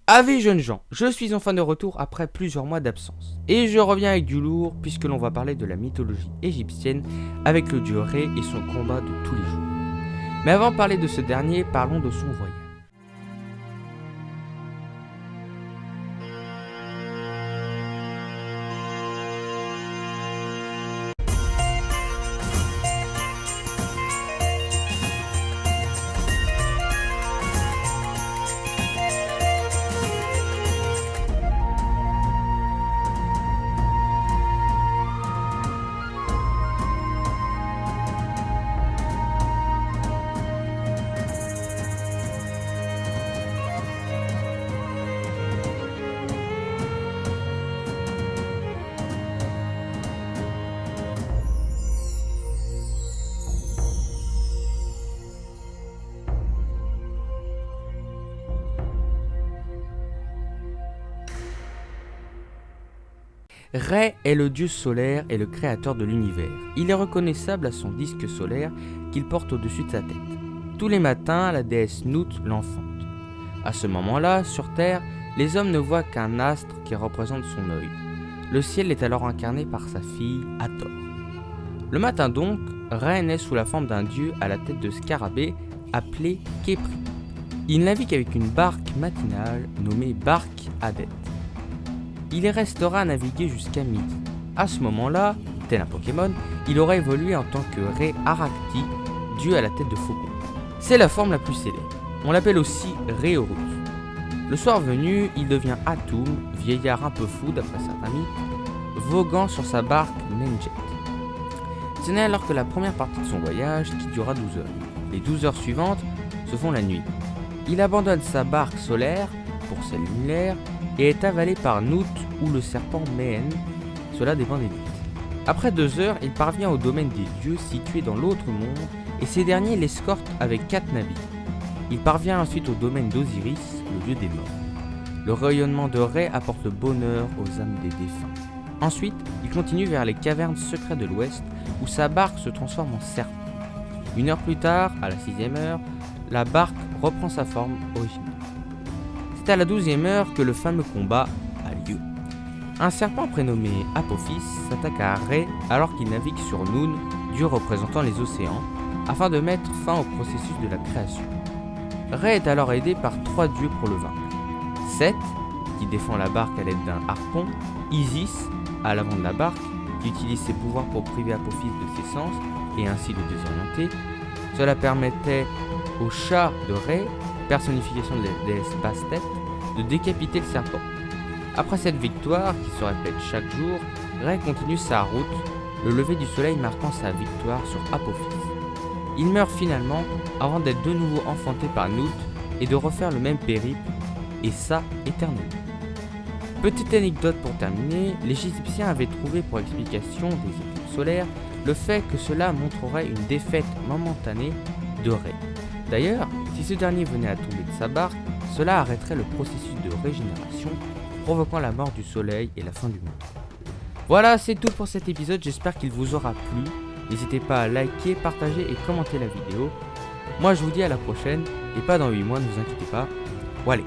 Avis jeunes gens, je suis enfin de retour après plusieurs mois d'absence. Et je reviens avec du lourd puisque l'on va parler de la mythologie égyptienne avec le dieu Ré et son combat de tous les jours. Mais avant de parler de ce dernier, parlons de son voyage. Ré est le dieu solaire et le créateur de l'univers. Il est reconnaissable à son disque solaire qu'il porte au-dessus de sa tête. Tous les matins, la déesse Nout l'enfante. À ce moment-là, sur Terre, les hommes ne voient qu'un astre qui représente son œil. Le ciel est alors incarné par sa fille, Hathor. Le matin donc, Ré naît sous la forme d'un dieu à la tête de scarabée appelé Khépri. Il navigue avec une barque matinale nommée Barque Adet. Il y restera à naviguer jusqu'à midi. À ce moment-là, tel un Pokémon, il aura évolué en tant que Ré Arakti, dieu à la tête de faucon. C'est la forme la plus célèbre. On l'appelle aussi Ré Horus. Le soir venu, il devient Atum, vieillard un peu fou d'après certains mythes, voguant sur sa barque Menjet. Ce n'est alors que la première partie de son voyage qui durera 12 heures. Les 12 heures suivantes se font la nuit. Il abandonne sa barque solaire pour celle lunaire et est avalé par Nout ou le serpent Mehen, cela dépend des mythes. Après 2 heures, il parvient au domaine des dieux situé dans l'autre monde et ces derniers l'escortent avec 4 navires. Il parvient ensuite au domaine d'Osiris, le dieu des morts. Le rayonnement de Ré apporte le bonheur aux âmes des défunts. Ensuite, il continue vers les cavernes secrètes de l'ouest où sa barque se transforme en serpent. 1 heure plus tard, à la 6e heure, la barque reprend sa forme originale. C'est à la 12e heure que le fameux combat a lieu. Un serpent prénommé Apophis s'attaque à Ré alors qu'il navigue sur Noun, dieu représentant les océans, afin de mettre fin au processus de la création. Ré est alors aidé par 3 dieux pour le vaincre. Seth, qui défend la barque à l'aide d'un harpon, Isis, à l'avant de la barque, qui utilise ses pouvoirs pour priver Apophis de ses sens et ainsi le désorienter. Cela permettait au chat de Ré, personnification de la déesse Bastet, de décapiter le serpent. Après cette victoire, qui se répète chaque jour, Ré continue sa route, le lever du soleil marquant sa victoire sur Apophis. Il meurt finalement avant d'être de nouveau enfanté par Nout et de refaire le même périple, et ça éternellement. Petite anecdote pour terminer, les Égyptiens avaient trouvé pour explication des éclipses solaires le fait que cela montrerait une défaite momentanée de Ré. D'ailleurs, si ce dernier venait à tomber de sa barque, cela arrêterait le processus de régénération, provoquant la mort du soleil et la fin du monde. Voilà, c'est tout pour cet épisode, j'espère qu'il vous aura plu. N'hésitez pas à liker, partager et commenter la vidéo. Moi je vous dis à la prochaine, et pas dans 8 mois, ne vous inquiétez pas. Allez.